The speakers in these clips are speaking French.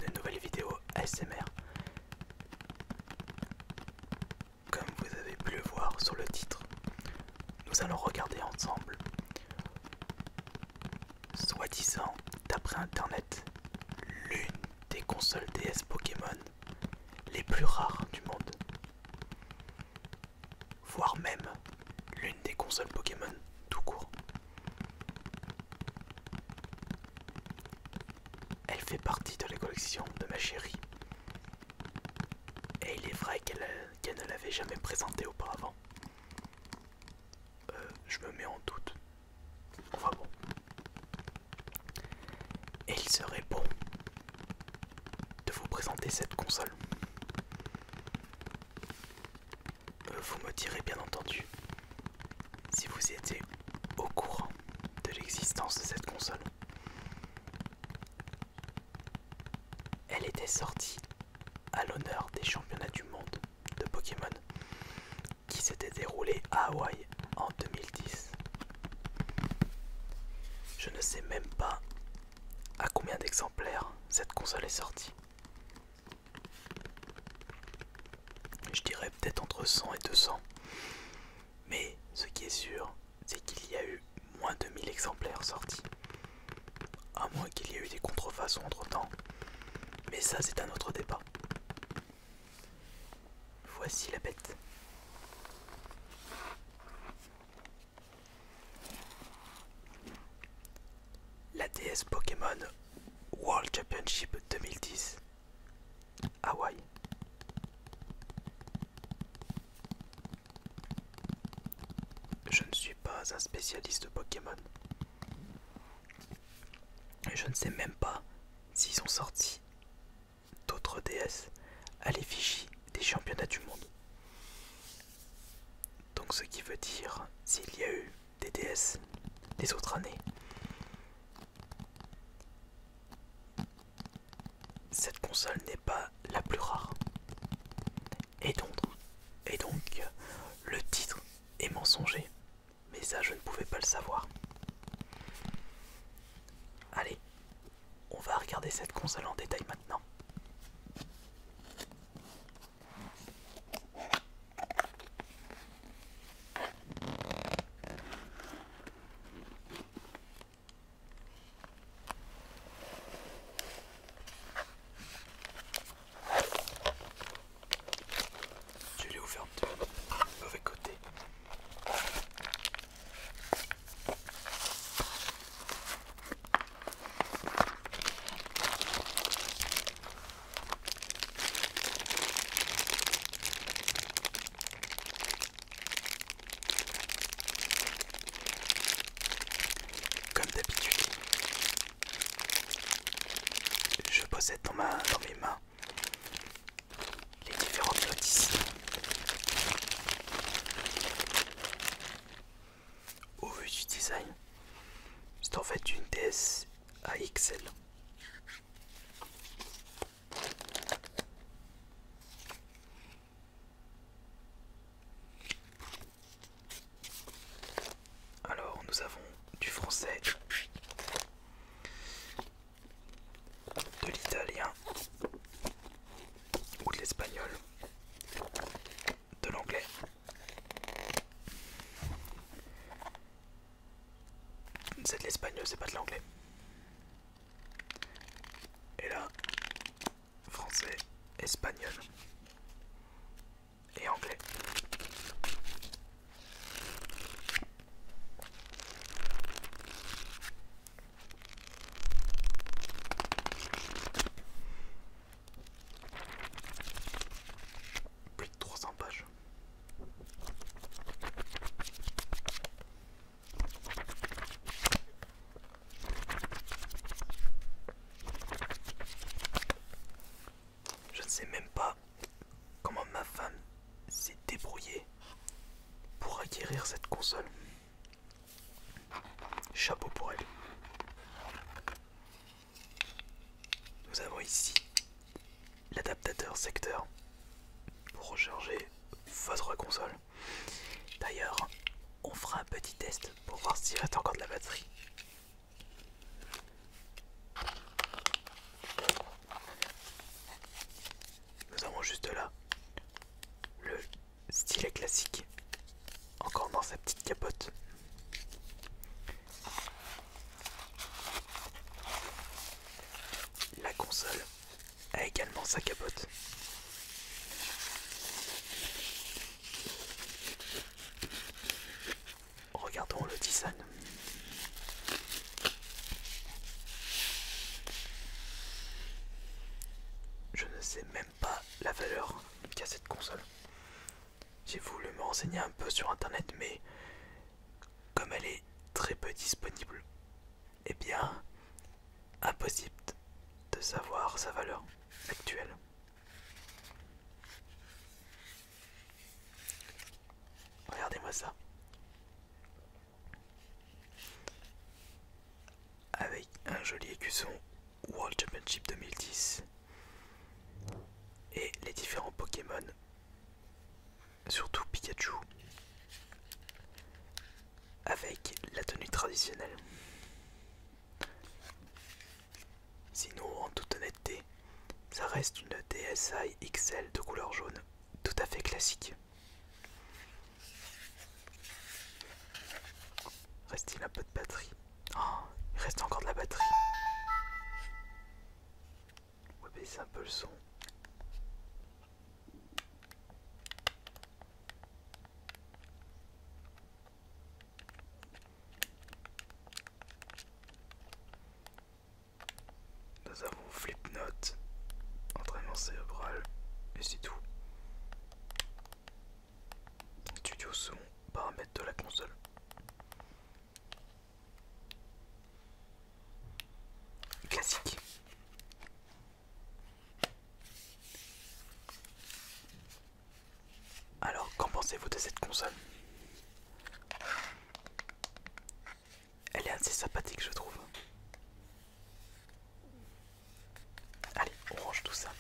une nouvelle vidéo ASMR. Comme vous avez pu le voir sur le titre, nous allons regarder ensemble, soi-disant, d'après internet, l'une des consoles DS Pokémon les plus rares du monde. Voire même l'une des consoles Pokémon tout court. Elle fait partie de la collection de ma chérie. Et il est vrai qu'elle ne l'avait jamais présentée auparavant. Je me mets en doute. Enfin bon. Et il serait bon de vous présenter cette console. Vous me direz bien entendu si vous étiez au courant de l'existence de cette console. Elle était sortie à l'honneur des championnats du monde de Pokémon qui s'étaient déroulés à Hawaï en 2010. Je ne sais même pas à combien d'exemplaires cette console est sortie. Je dirais peut-être entre 100 et 200. Mais ce qui est sûr, c'est qu'il y a eu moins de 1000 exemplaires sortis. À moins qu'il y ait eu des contrefaçons entre temps. Mais ça, c'est un autre débat. Voici la bête. La DS Pokémon World Championship 2010 Hawaï. Je ne suis pas un spécialiste de Pokémon. Et je ne sais même pas s'ils ont sorti d'autres DS à l'effigie des championnats du monde. Donc ce qui veut dire s'il y a eu des DS des autres années. Cette console n'est pas la plus rare. Et donc le titre est mensonger. Mais ça, je ne pouvais pas le savoir. Allez, on va regarder cette console en détail maintenant. Je l'ai ouvert du mauvais côté. Comme d'habitude, je possède dans mes mains les différentes notices. Au vu du design, c'est en fait une DS AXL. Alors nous avons du français, de l'italien ou de l'espagnol, de l'anglais. C'est de l'espagnol, c'est pas de l'anglais. Et là, français, espagnol et anglais. Plus de 300 pages. Je ne sais même pas comment ma femme s'est débrouillée pour acquérir cette console. Chapeau pour elle. Nous avons ici l'adaptateur secteur pour recharger votre console. D'ailleurs, on fera un petit test pour voir s'il reste encore de la batterie. console. J'ai voulu me renseigner un peu sur internet, mais comme elle est très peu disponible, eh bien, impossible de savoir sa valeur actuelle. Regardez-moi ça. Avec un joli écusson World Championship 2010 et les différents Pokémon, surtout Pikachu, avec la tenue traditionnelle. Sinon, en toute honnêteté, ça reste une DSi XL de couleur jaune, tout à fait classique. Reste-t-il un peu de batterie? Oh, il reste encore de la batterie. On va baisser un peu le son. Nous avons Flipnote, entraînement cérébral, et c'est tout. Studio son, paramètres de la console. Classique. Alors, qu'en pensez-vous de cette console? Elle est assez sympathique, je trouve. Allez, on range tout ça.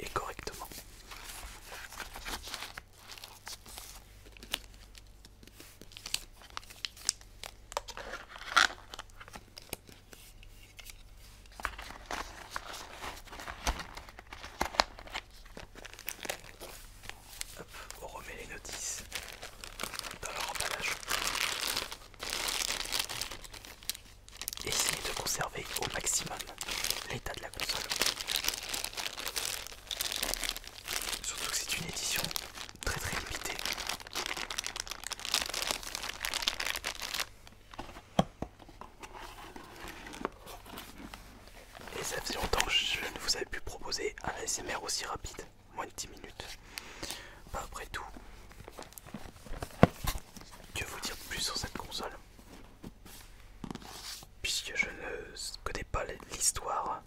Et correctement. Hop, on remet les notices dans leur emballage. Essayez de conserver au maximum l'état de la console. Surtout que c'est une édition très très limitée. Et ça faisait longtemps que je ne vous avais pu proposer un ASMR aussi rapide, moins de 10 minutes. Bah après tout, que vous dire de plus sur cette console? Puisque je ne connais pas l'histoire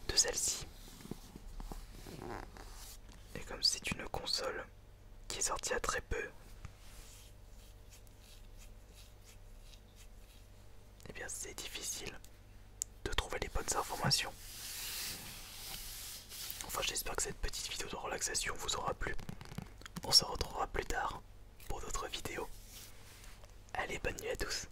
de celle-ci. Et comme c'est une console qui est sortie à très peu, eh bien c'est difficile de trouver les bonnes informations. Enfin, j'espère que cette petite vidéo de relaxation vous aura plu. On se retrouvera plus tard pour d'autres vidéos. Allez, bonne nuit à tous.